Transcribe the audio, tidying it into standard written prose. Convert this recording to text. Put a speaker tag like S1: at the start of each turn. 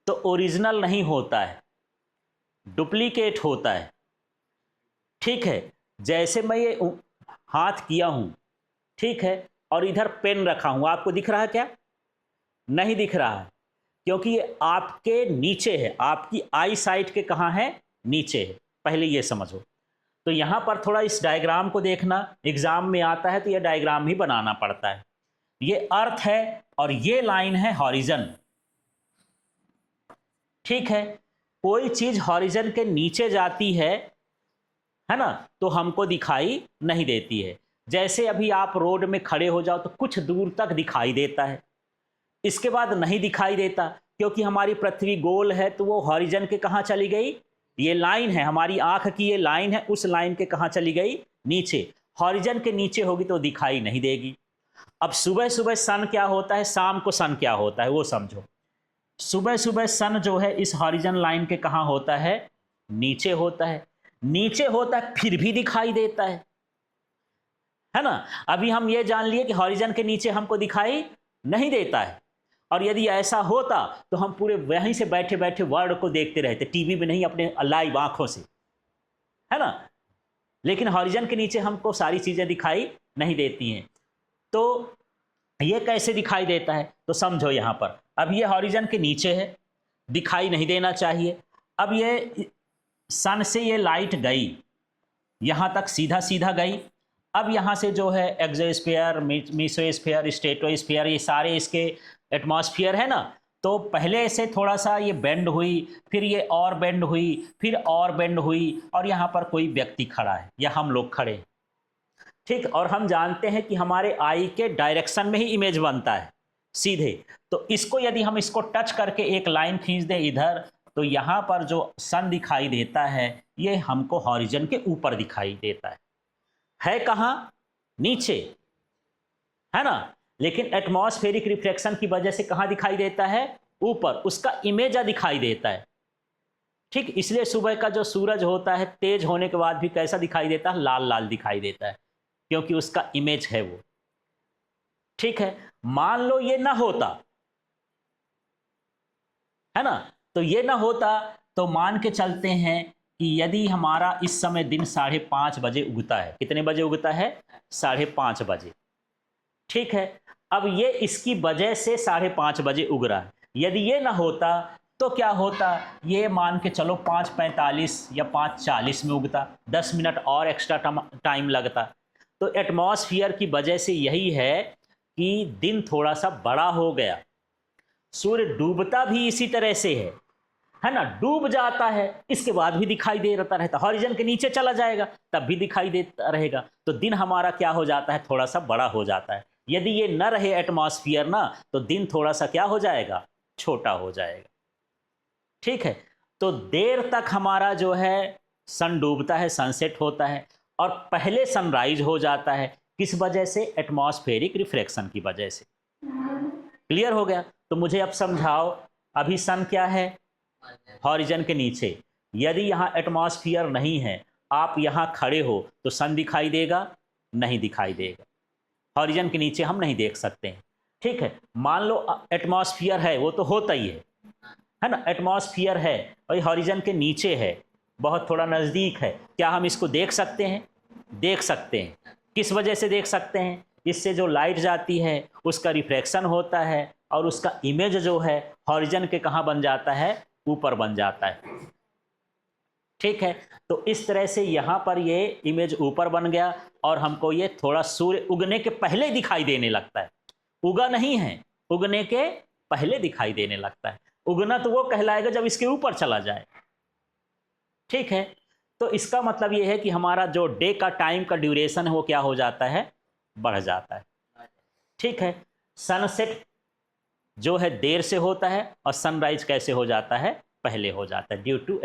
S1: तो ओरिजिनल नहीं होता है, डुप्लीकेट होता है। ठीक है, जैसे मैं ये हाथ किया हूं, ठीक है, और इधर पेन रखा हूं, आपको दिख रहा है क्या? नहीं दिख रहा है, क्योंकि ये आपके नीचे है, आपकी आई साइट के कहाँ है? नीचे है। पहले ये समझो। तो यहां पर थोड़ा इस डायग्राम को देखना, एग्जाम में आता है तो ये डायग्राम ही बनाना पड़ता है। ये अर्थ है और ये लाइन है हॉरिजन। ठीक है, कोई चीज हॉरिजन के नीचे जाती है ना, तो हमको दिखाई नहीं देती है। जैसे अभी आप रोड में खड़े हो जाओ तो कुछ दूर तक दिखाई देता है, इसके बाद नहीं दिखाई देता, क्योंकि हमारी पृथ्वी गोल है। तो वो हॉरिजन के कहाँ चली गई? ये लाइन है, हमारी आंख की ये लाइन है, उस लाइन के कहाँ चली गई? नीचे। हॉरिजन के नीचे होगी तो दिखाई नहीं देगी। अब सुबह सुबह सन क्या होता है, शाम को सन क्या होता है, वो समझो। सुबह सुबह सन जो है इस हॉरिजन लाइन के कहाँ होता है? नीचे होता है। नीचे होता है फिर भी दिखाई देता है ना। अभी हम ये जान लिए कि हॉरिजन के नीचे हमको दिखाई नहीं देता है, और यदि ऐसा होता तो हम पूरे वहीं से बैठे बैठे वर्ल्ड को देखते रहते, टीवी में नहीं, अपने लाइव आंखों से, है ना। लेकिन हॉरिजन के नीचे हमको सारी चीजें दिखाई नहीं देती हैं। तो ये कैसे दिखाई देता है? तो समझो, यहां पर अब ये हॉरिजन के नीचे है, दिखाई नहीं देना चाहिए। अब ये सन से ये लाइट गई, यहां तक सीधा सीधा गई। अब यहां से जो है एक्सोस्फीयर, मेसोस्फीयर, स्ट्रेटोस्फीयर, ये सारे इसके एटमॉस्फेयर है ना, तो पहले से थोड़ा सा ये बेंड हुई, फिर ये और बेंड हुई, फिर और बेंड हुई, और यहाँ पर कोई व्यक्ति खड़ा है या हम लोग खड़े हैं। ठीक, और हम जानते हैं कि हमारे आई के डायरेक्शन में ही इमेज बनता है, सीधे। तो इसको यदि हम इसको टच करके एक लाइन खींच दें इधर, तो यहाँ पर जो सन दिखाई देता है ये हमको हॉरिजन के ऊपर दिखाई देता है कहाँ? नीचे, है ना। लेकिन एटमॉस्फेरिक रिफ्लेक्शन की वजह से कहाँ दिखाई देता है? ऊपर, उसका इमेज दिखाई देता है। ठीक, इसलिए सुबह का जो सूरज होता है तेज होने के बाद भी कैसा दिखाई देता है? लाल लाल दिखाई देता है, क्योंकि उसका इमेज है वो। ठीक है, मान लो ये ना होता, है ना, तो ये ना होता, तो मान के चलते हैं कि यदि हमारा इस समय दिन 5:30 बजे उगता है, कितने बजे उगता है? 5:30 बजे। ठीक है, अब ये इसकी वजह से 5:30 बजे उग रहा है। यदि ये ना होता तो क्या होता? ये मान के चलो 5:45 या 5:40 में उगता, 10 मिनट और एक्स्ट्रा टाइम लगता। तो एटमॉस्फियर की वजह से यही है कि दिन थोड़ा सा बड़ा हो गया। सूर्य डूबता भी इसी तरह से है ना, डूब जाता है, इसके बाद भी दिखाई देता रहता, हॉरिजन के नीचे चला जाएगा तब भी दिखाई देता रहेगा। तो दिन हमारा क्या हो जाता है? थोड़ा सा बड़ा हो जाता है। यदि ये न रहे एटमॉस्फियर ना, तो दिन थोड़ा सा क्या हो जाएगा? छोटा हो जाएगा। ठीक है, तो देर तक हमारा जो है सन डूबता है, सनसेट होता है, और पहले सनराइज हो जाता है। किस वजह से? एटमॉस्फेरिक रिफ्लेक्शन की वजह से। क्लियर हो गया? तो मुझे अब समझाओ, अभी सन क्या है? हॉरिजन के नीचे। यदि यहाँ एटमॉस्फियर नहीं है, आप यहाँ खड़े हो, तो सन दिखाई देगा? नहीं दिखाई देगा, हॉरिजन के नीचे हम नहीं देख सकते हैं। ठीक है, मान लो एटमॉस्फियर है, वो तो होता ही है ना, एटमॉस्फियर है और हॉरिजन के नीचे है, बहुत थोड़ा नज़दीक है, क्या हम इसको देख सकते हैं? देख सकते हैं। किस वजह से देख सकते हैं? इससे जो लाइट जाती है उसका रिफ्लेक्शन होता है, और उसका इमेज जो है हॉरिजन के कहाँ बन जाता है? ऊपर बन जाता है। ठीक है, तो इस तरह से यहाँ पर ये इमेज ऊपर बन गया, और हमको ये थोड़ा सूर्य उगने के पहले दिखाई देने लगता है। उगा नहीं है, उगने के पहले दिखाई देने लगता है। उगना तो वो कहलाएगा जब इसके ऊपर चला जाए। ठीक है, तो इसका मतलब ये है कि हमारा जो डे का टाइम का ड्यूरेशन है वो क्या हो जाता है? बढ़ जाता है। ठीक है, सनसेट जो है देर से होता है, और सनराइज कैसे हो जाता है? पहले हो जाता है, ड्यू टू